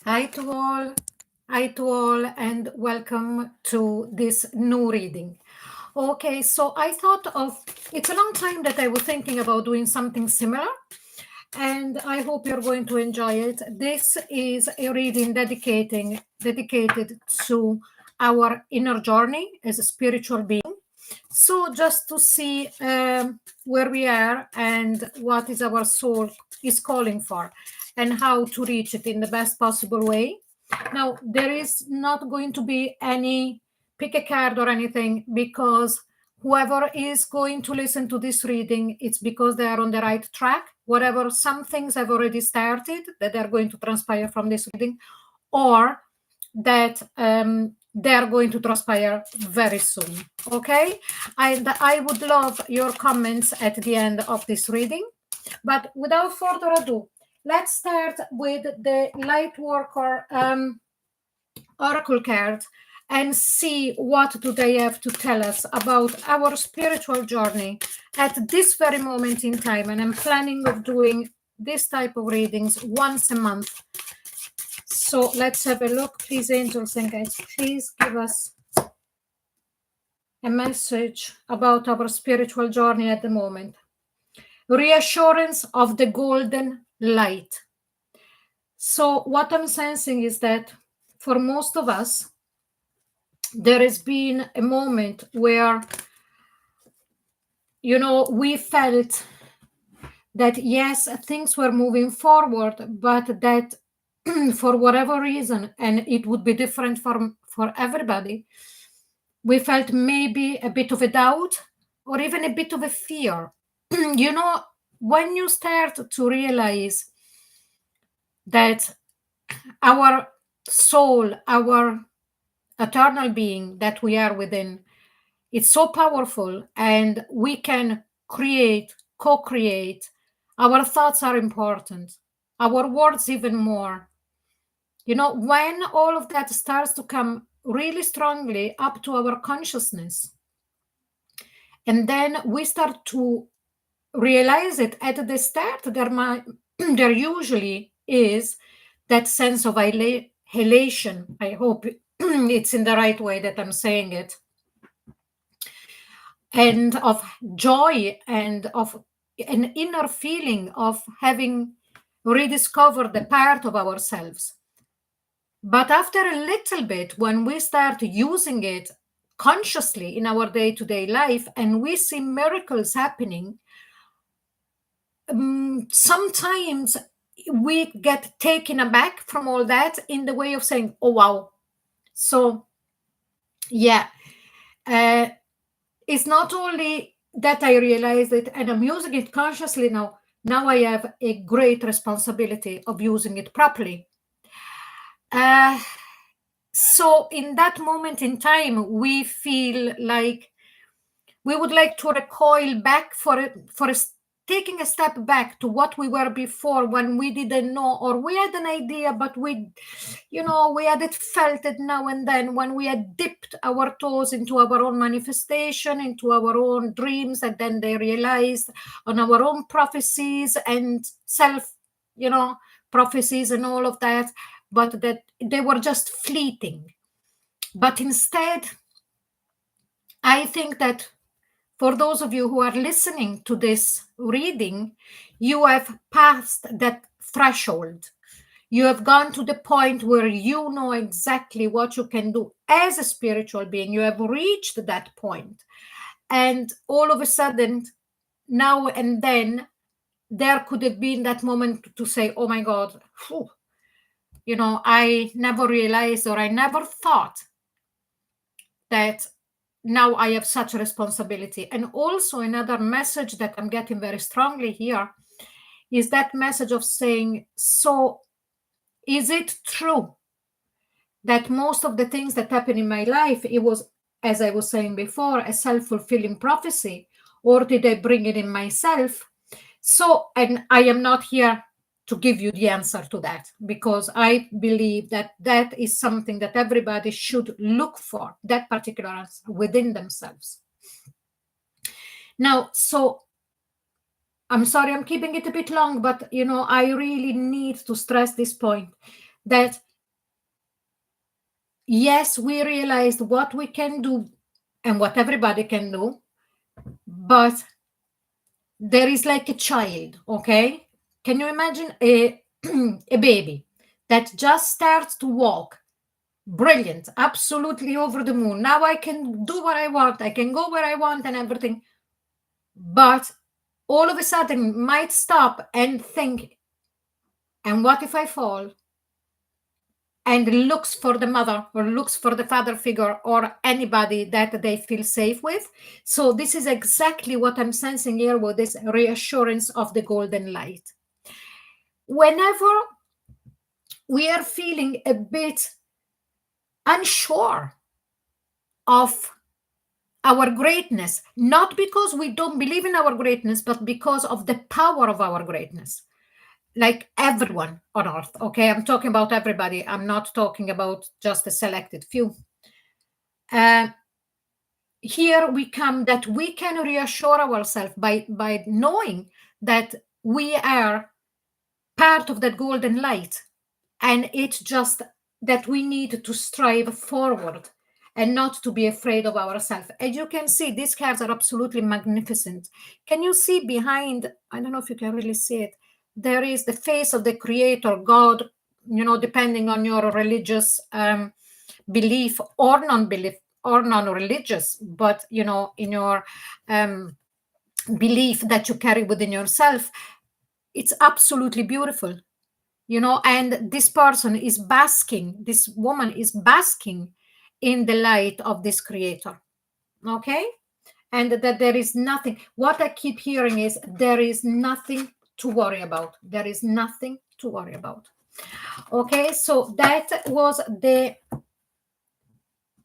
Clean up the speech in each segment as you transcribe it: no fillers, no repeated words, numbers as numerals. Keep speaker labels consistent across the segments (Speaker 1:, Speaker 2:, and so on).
Speaker 1: Hi to all. Hi to all, and welcome to this new reading. Okay, so I thought of it's a long time that I was thinking about doing something similar, and I hope you're going to enjoy it. This is a reading dedicated to our inner journey as a spiritual being. So just to see where we are and what is our soul is calling for, and how to reach it in the best possible way. Now, there is not going to be any pick a card or anything, because whoever is going to listen to this reading, it's because they are on the right track. Whatever, some things have already started that are going to transpire from this reading, or that they are going to transpire very soon. Okay, I would love your comments at the end of this reading. But without further ado, let's start with the light worker oracle card and see what do they have to tell us about our spiritual journey at this very moment in time. And I'm planning of doing this type of readings once a month. So let's have a look. Please, angels and guides, please give us a message about our spiritual journey at the moment. Reassurance of the golden light. So what I'm sensing is that for most of us, there has been a moment where, we felt that yes, things were moving forward, but that for whatever reason, and it would be different for everybody, we felt maybe a bit of a doubt or even a bit of a fear. When you start to realize that our soul, our eternal being that we are within, it's so powerful, and we can create, co-create. Our thoughts are important, our words even more. When all of that starts to come really strongly up to our consciousness, and then we start to realize it at the start, there usually is that sense of elation. I hope it's in the right way that I'm saying it, and of joy, and of an inner feeling of having rediscovered the part of ourselves. But after a little bit, when we start using it consciously in our day-to-day life, and we see miracles happening, sometimes we get taken aback from all that, in the way of saying, oh wow. So yeah, it's not only that I realize it and I'm using it consciously now I have a great responsibility of using it properly. So in that moment in time, we feel like we would like to recoil back taking a step back to what we were before, when we didn't know, or we had an idea, but we had it felt it now and then, when we had dipped our toes into our own manifestation, into our own dreams, and then they realized on our own prophecies and self, prophecies and all of that, but that they were just fleeting. But instead, I think that for those of you who are listening to this reading, you have passed that threshold. You have gone to the point where you know exactly what you can do as a spiritual being. You have reached that point. And all of a sudden, now and then, there could have been that moment to say, oh my God, whew, I never realized, or I never thought that now I have such a responsibility. And also, another message that I'm getting very strongly here is that message of saying, so is it true that most of the things that happen in my life, it was, as I was saying before, a self-fulfilling prophecy, or did I bring it in myself? So, and I am not here to give you the answer to that, because I believe that that is something that everybody should look for, that particular answer within themselves. Now, so I'm sorry, I'm keeping it a bit long, but I really need to stress this point, that yes, we realized what we can do and what everybody can do, but there is like a child, okay? Can you imagine a a baby that just starts to walk? Brilliant, absolutely over the moon. Now I can do what I want, I can go where I want and everything. But all of a sudden might stop and think, and what if I fall? And looks for the mother or looks for the father figure or anybody that they feel safe with. So this is exactly what I'm sensing here with this reassurance of the golden light. Whenever we are feeling a bit unsure of our greatness, not because we don't believe in our greatness, but because of the power of our greatness, like everyone on earth, okay? I'm talking about everybody. I'm not talking about just a selected few. Uh, Here we come that we can reassure ourselves by knowing that we are part of that golden light, and it's just that we need to strive forward and not to be afraid of ourselves. As you can see, these cards are absolutely magnificent. Can you see behind? I don't know if you can really see it. There is the face of the creator, God, depending on your religious belief or non-belief or non-religious, but in your um, belief that you carry within yourself. It's absolutely beautiful, and this person is basking, this woman is basking in the light of this creator, okay? And that there is nothing, what I keep hearing is there is nothing to worry about, there is nothing to worry about. Okay, so that was the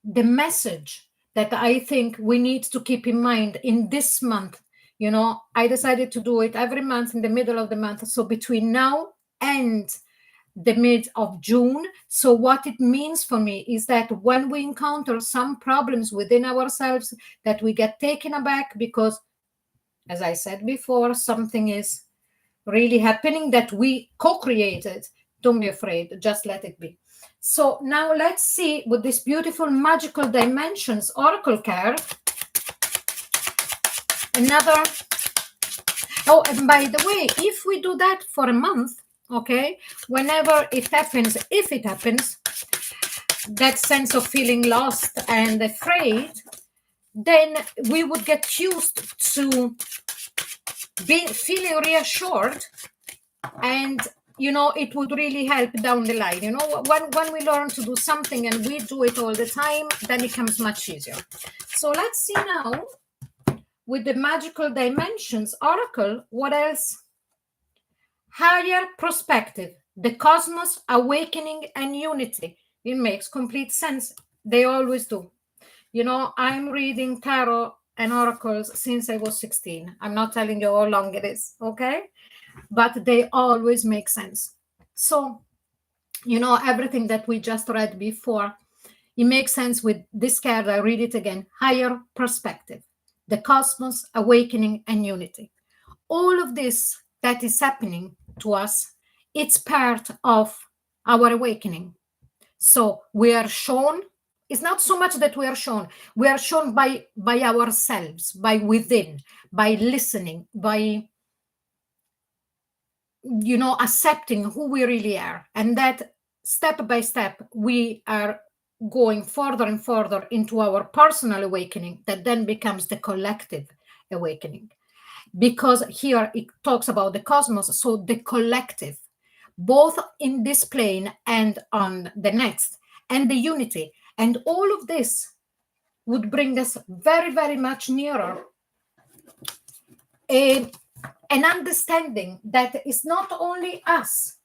Speaker 1: message that I think we need to keep in mind in this month. I decided to do it every month in the middle of the month, so between now and the mid of June. So what it means for me is that when we encounter some problems within ourselves, that we get taken aback because, as I said before, something is really happening that we co-created. Don't be afraid, just let it be. So now let's see with this beautiful magical dimensions oracle card. Another. Oh, and by the way, if we do that for a month, okay, whenever it happens, if it happens, that sense of feeling lost and afraid, then we would get used to feeling reassured, and it would really help down the line. When we learn to do something and we do it all the time, then it becomes much easier. So let's see now with the magical dimensions oracle, what else? Higher perspective, the cosmos, awakening, and unity. It makes complete sense. They always do. I'm reading tarot and oracles since I was 16. I'm not telling you how long it is, okay? But they always make sense. So, everything that we just read before, it makes sense with this card. I read it again. Higher perspective, the cosmos, awakening, and unity. All of this that is happening to us, it's part of our awakening. So we are shown, it's not so much that we are shown by ourselves, by within, by listening, by accepting who we really are, and that step by step we are going further and further into our personal awakening that then becomes the collective awakening, because here it talks about the cosmos, so the collective, both in this plane and on the next, and the unity, and all of this would bring us very, very much nearer an understanding that it's not only us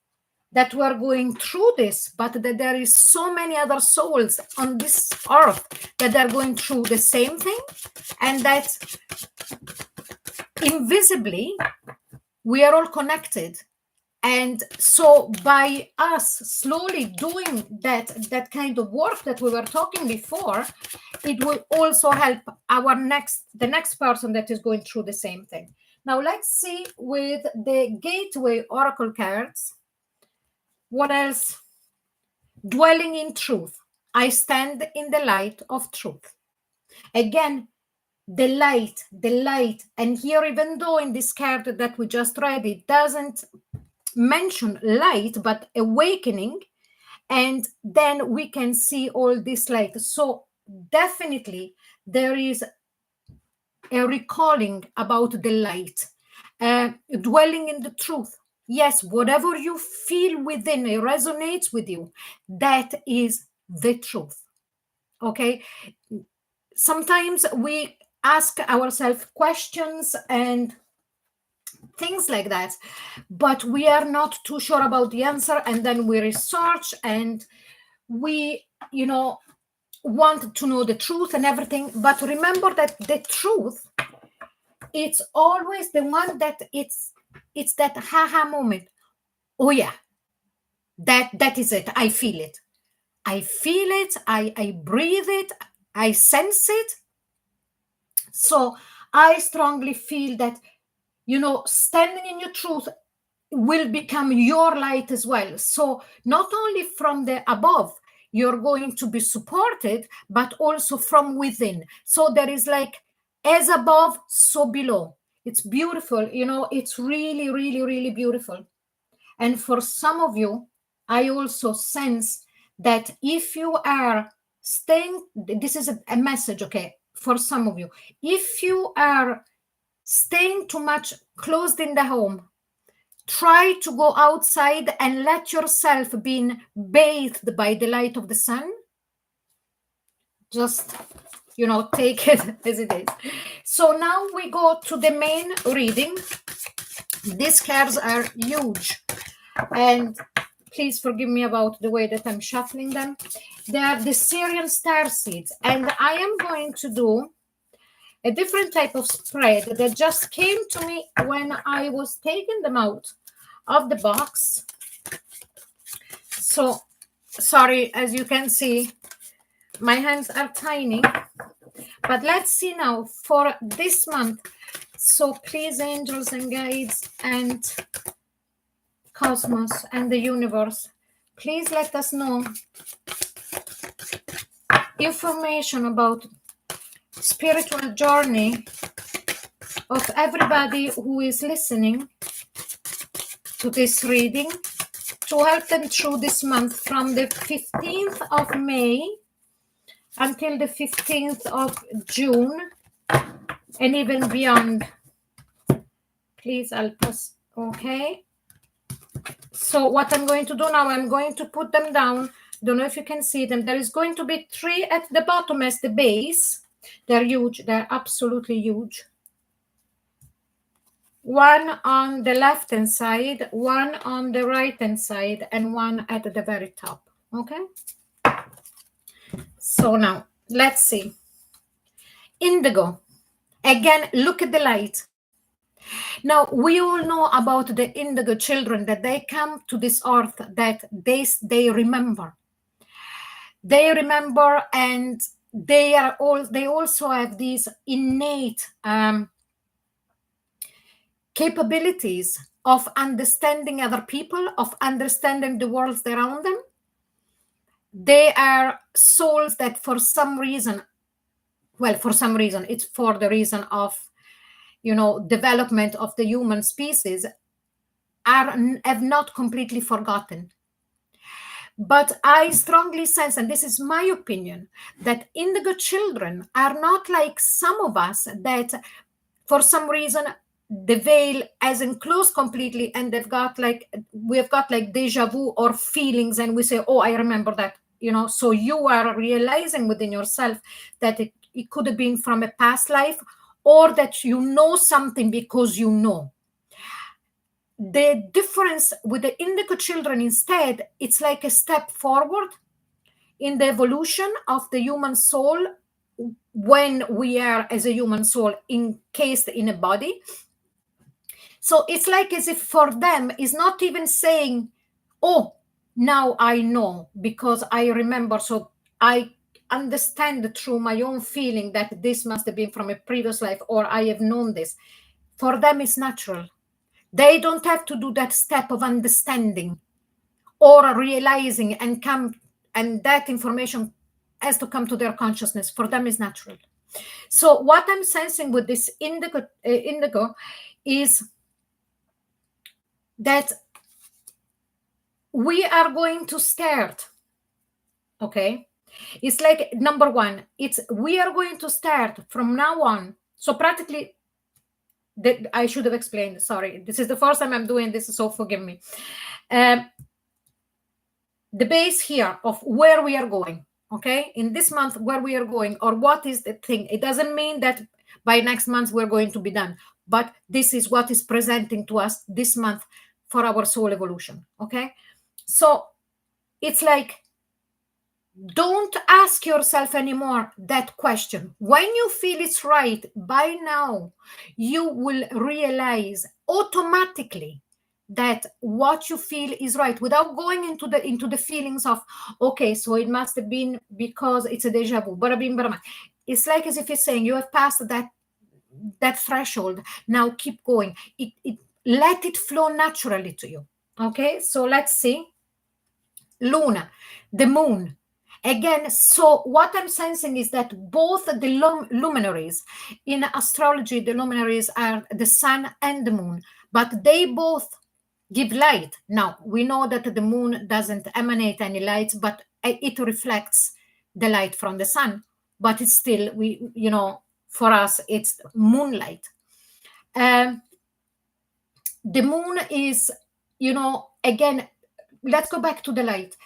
Speaker 1: that we're going through this, but that there is so many other souls on this earth that are going through the same thing, and that invisibly we are all connected. And so by us slowly doing that kind of work that we were talking before, it will also help the next person that is going through the same thing. Now let's see with the gateway oracle cards, what else? Dwelling in truth, I stand in the light of truth. Again, the light. And here, even though in this card that we just read, it doesn't mention light, but awakening. And then we can see all this light. So definitely there is a recalling about the light, dwelling in the truth. Yes, whatever you feel within, it resonates with you. That is the truth. Okay. Sometimes we ask ourselves questions and things like that, but we are not too sure about the answer. And then we research and we, want to know the truth and everything. But remember that the truth, it's always the one that it's that haha moment. Oh yeah, that is it. I feel it. I feel it. I breathe it. I sense it. So I strongly feel that, standing in your truth will become your light as well. So not only from the above, you're going to be supported, but also from within. So there is like, as above, so below. It's beautiful. It's really, really, really beautiful. And for some of you, I also sense that if you are staying, this is a message, okay, for some of you, if you are staying too much closed in the home, try to go outside and let yourself be bathed by the light of the sun. Just, take it as it is. So now we go to the main reading. These cards are huge, and please forgive me about the way that I'm shuffling them. They are the Syrian star seeds, and I am going to do a different type of spread that just came to me when I was taking them out of the box. So sorry, as you can see, my hands are tiny, but let's see now for this month. So please, angels and guides and cosmos and the universe, please let us know information about spiritual journey of everybody who is listening to this reading, to help them through this month from the 15th of May until the 15th of June and even beyond. Please help us. Okay. So what I'm going to do now, I'm going to put them down. Don't know if you can see them. There is going to be 3 at the bottom as the base. They're huge. They're absolutely huge. 1 on the left hand side, 1 on the right hand side, and 1 at the very top. Okay. So now let's see. Indigo. Again, look at the light. Now, we all know about the indigo children, that they come to this earth, that they remember. They remember, and they also have these innate capabilities of understanding other people, of understanding the worlds around them. They are souls that for some reason, it's for the reason of, development of the human species, have not completely forgotten. But I strongly sense, and this is my opinion, that indigo children are not like some of us that for some reason the veil hasn't closed completely, and we've got like deja vu or feelings, and we say, oh, I remember that, so you are realizing within yourself that it could have been from a past life, or that you know something because you know. The difference with the indigo children, instead, it's like a step forward in the evolution of the human soul when we are as a human soul encased in a body. So it's like as if for them is not even saying, oh, now I know because I remember, so I understand through my own feeling that this must have been from a previous life, or I have known this. For them it's natural. They don't have to do that step of understanding or realizing and that information has to come to their consciousness. For them is natural. So what I'm sensing with this indigo is that we are going to start, okay? It's like number one, it's we are going to start from now on. So practically, that I should have explained. Sorry, this is the first time I'm doing this, so forgive me. The base here of where we are going, okay? In this month, where we are going, or what is the thing? It doesn't mean that by next month we're going to be done, but this is what is presenting to us this month for our soul evolution, okay? So it's like, don't ask yourself anymore that question. When you feel it's right, by now, you will realize automatically that what you feel is right without going into the feelings of, okay, so it must have been because it's a deja vu. It's like as if it's saying you have passed that threshold. Now keep going. It let it flow naturally to you. Okay, so let's see. Luna, the moon. Again, so what I'm sensing is that both the luminaries in astrology, the luminaries are the sun and the moon, but they both give light. Now, we know that the moon doesn't emanate any light, but it reflects the light from the sun. But it's still, for us, it's moonlight. The moon is, again, let's go back to the light.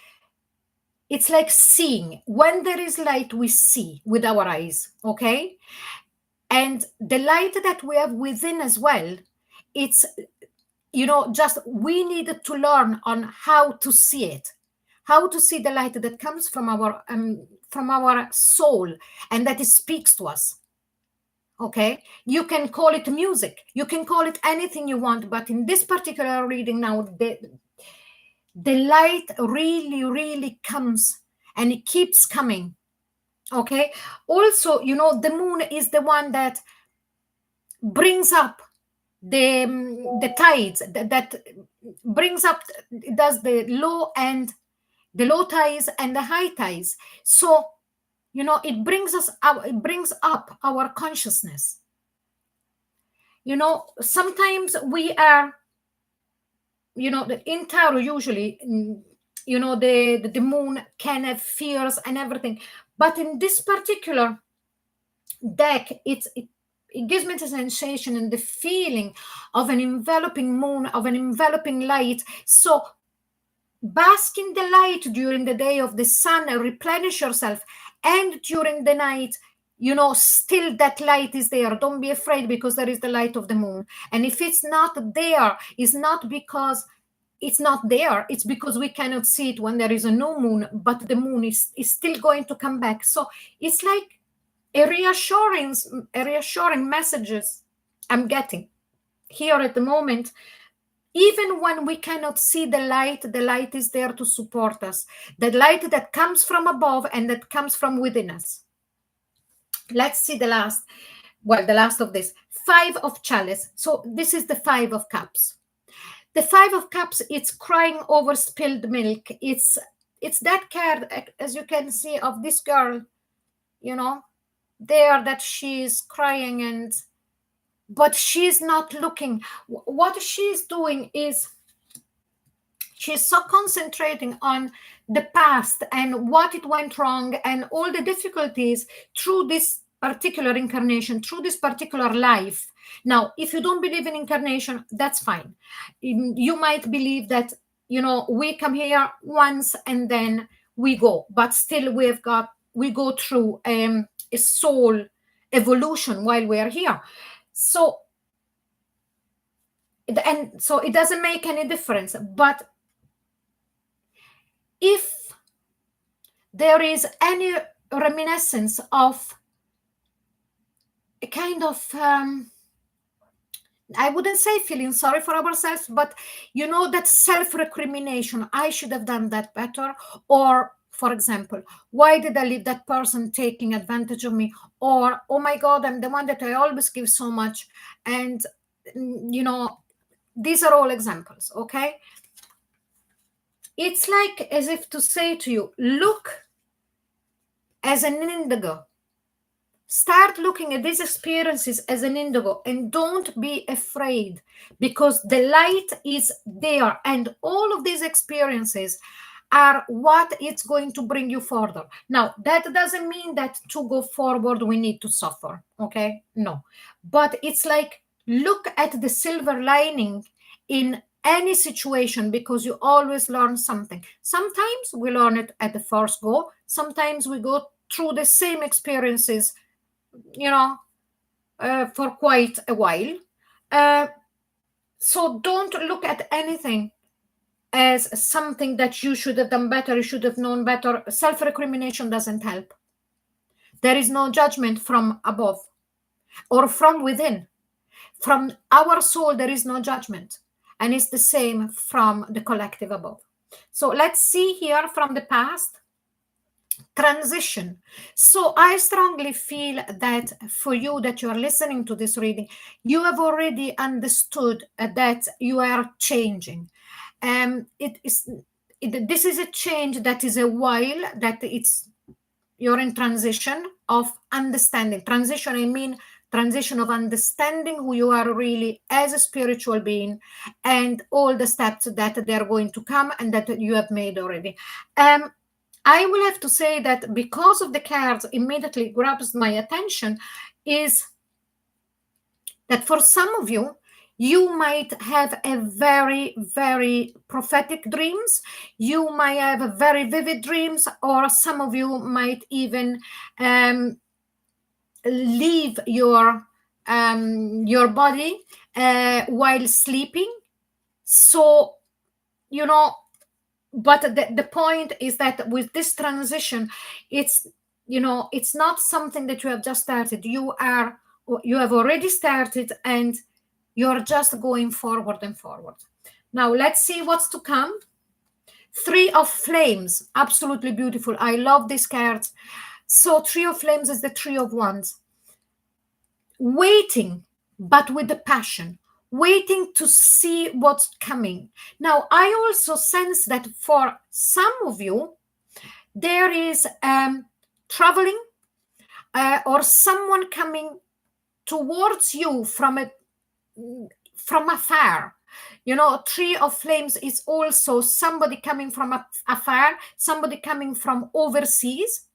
Speaker 1: It's like seeing. When there is light, we see with our eyes, okay? And the light that we have within as well, it's, just we need to learn on how to see it, how to see the light that comes from our soul and that it speaks to us. Okay, you can call it music, you can call it anything you want, but in this particular reading now, the light really, really comes and it keeps coming. Okay. Also, the moon is the one that brings up the tides, that brings up, does the low tides and the high tides. So, it brings up our consciousness. Sometimes we are, in tarot usually, the moon can have fears and everything, but in this particular deck, it gives me the sensation and the feeling of an enveloping moon, of an enveloping light. So bask in the light during the day of the sun and replenish yourself, and during the night, still that light is there. Don't be afraid, because there is the light of the moon. And if it's not there, it's not because it's not there, it's because we cannot see it when there is a new moon, but the moon is still going to come back. So it's like a reassuring messages I'm getting here at the moment. Even when we cannot see the light is there to support us. The light that comes from above and that comes from within us. Let's see the last of this. 5 of chalice. So this is the 5 of cups. The 5 of cups, it's crying over spilled milk. It's that card, as you can see, of this girl, there, that she's crying, but she's not looking. What she's doing is she's so concentrating on the past and what it went wrong and all the difficulties through this particular incarnation, through this particular life. Now, if you don't believe in incarnation, that's fine. You might believe that, we come here once and then we go, but still we go through a soul evolution while we are here. So it doesn't make any difference. But if there is any reminiscence of a kind of, I wouldn't say feeling sorry for ourselves, but that self-recrimination, I should have done that better. Or, for example, why did I leave that person taking advantage of me? Or, oh my God, I'm the one that I always give so much. And, these are all examples, okay? It's like as if to say to you, look as an indigo. Start looking at these experiences as an indigo and don't be afraid, because the light is there and all of these experiences are what it's going to bring you further. Now, that doesn't mean that to go forward we need to suffer, okay? No. But it's like, look at the silver lining in any situation, because you always learn something. Sometimes we learn it at the first go, sometimes we go through the same experiences, you know, for quite a while. Uh, so don't look at anything as something that you should have done better, you should have known better. Self recrimination doesn't help. There is no judgment from above or from within. From our soul, there is no judgment. And it's the same from the collective above. So let's see here from the past. Transition. So I strongly feel that for you that you are listening to this reading, you have already understood that you are changing. This is a change that is a while, that you're in transition of understanding. Transition, I mean transition of understanding who you are really as a spiritual being, and all the steps that they're going to come and that you have made already. I will have to say that because of the cards immediately grabs my attention is that for some of you, you might have a very, very prophetic dreams. You might have very vivid dreams, or some of you might even leave your body while sleeping. So, but the point is that with this transition, it's it's not something that you have just started. You have already started, and you're just going forward and forward. Now let's see what's to come. Three of Flames, absolutely beautiful. I love this card. So Three of Flames is the Three of Wands. Waiting, but with the passion, waiting to see what's coming. Now, I also sense that for some of you, there is traveling or someone coming towards you from afar. Three of Flames is also somebody coming from afar, somebody coming from overseas.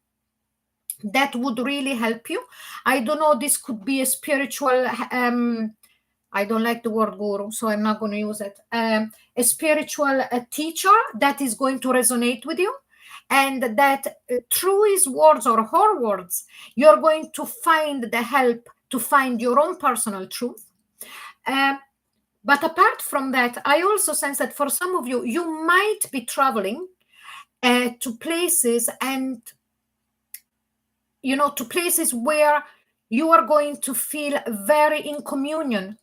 Speaker 1: That would really help you. I don't know, this could be a spiritual I don't like the word guru, so I'm not going to use it. A spiritual teacher that is going to resonate with you, and that through his words or her words, you're going to find the help to find your own personal truth. But apart from that, I also sense that for some of you, you might be traveling to places, and to places where you are going to feel very in communion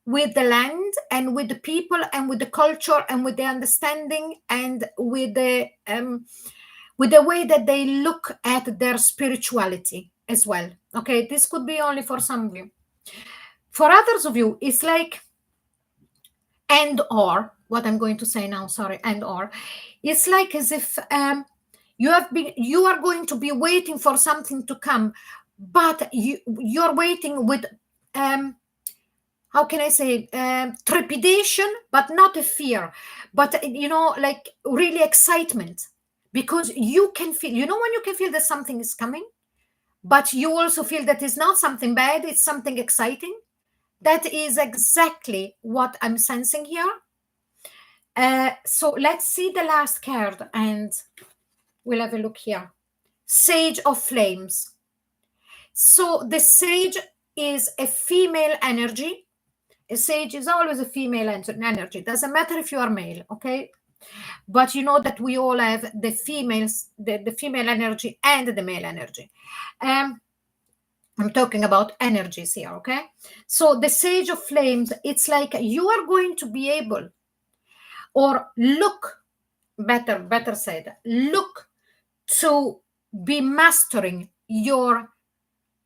Speaker 1: with the land and with the people and with the culture and with the understanding and with the way that they look at their spirituality as well. Okay, this could be only for some of you. For others of you, it's like what I'm going to say now, sorry, it's like as if you are going to be waiting for something to come, but you're waiting with how can I say, trepidation, but not a fear, but like really excitement, because you can feel, when you can feel that something is coming, but you also feel that it's not something bad, it's something exciting. That is exactly what I'm sensing here. So let's see the last card, and we'll have a look here. Sage of Flames. So the Sage is a female energy. A Sage is always a female energy. Doesn't matter if you are male, okay? But you know that we all have the females, the female energy and the male energy. I'm talking about energies here, okay? So the Sage of Flames, it's like you are going to be able, or look, better said, look to be mastering your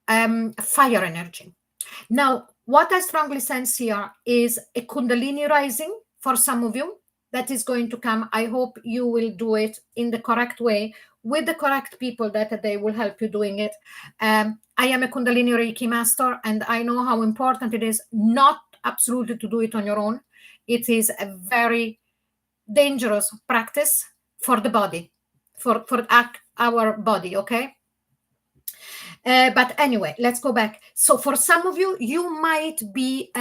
Speaker 1: fire energy. Now, what I strongly sense here is a Kundalini rising for some of you. that is going to come. I hope you will do it in the correct way with the correct people that they will help you doing it. I am a Kundalini Reiki master, and I know how important it is not absolutely to do it on your own. It is a very dangerous practice for the body, for our body. Okay. But anyway, let's go back. So for some of you, you might be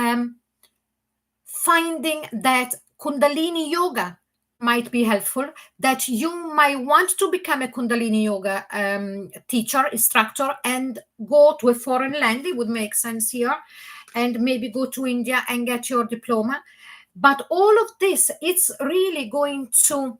Speaker 1: finding that Kundalini yoga might be helpful, that you might want to become a Kundalini yoga teacher, instructor, and go to a foreign land. It would make sense here, and maybe go to India and get your diploma. But all of this, it's really going to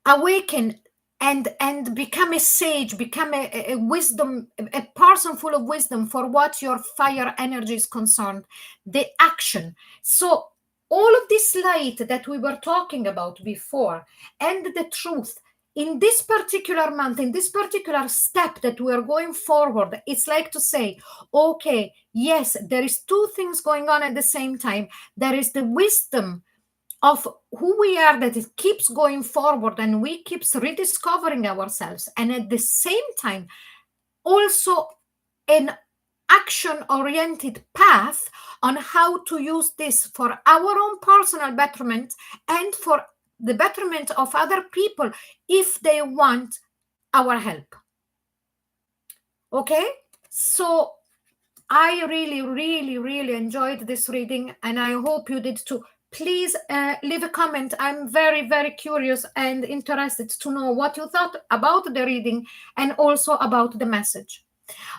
Speaker 1: awaken and become a sage, become a wisdom, a person full of wisdom for what your fire energy is concerned, the action. So all of this light that we were talking about before, and the truth in this particular month, in this particular step that we are going forward, it's like to say, okay, yes, there is two things going on at the same time. There is the wisdom of who we are, that it keeps going forward and we keeps rediscovering ourselves, and at the same time also an action oriented path on how to use this for our own personal betterment and for the betterment of other people if they want our help. Okay, so I really, really, really enjoyed this reading, and I hope you did too. Please leave a comment. I'm very, very curious and interested to know what you thought about the reading and also about the message.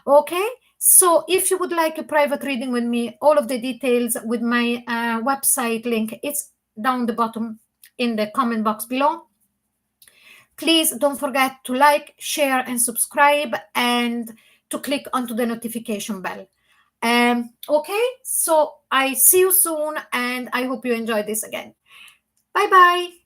Speaker 1: Okay, so if you would like a private reading with me, all of the details with my website link, it's down the bottom in the comment box below. Please don't forget to like, share, and subscribe, and to click onto the notification bell. Okay, so I see you soon, and I hope you enjoy this again. Bye bye.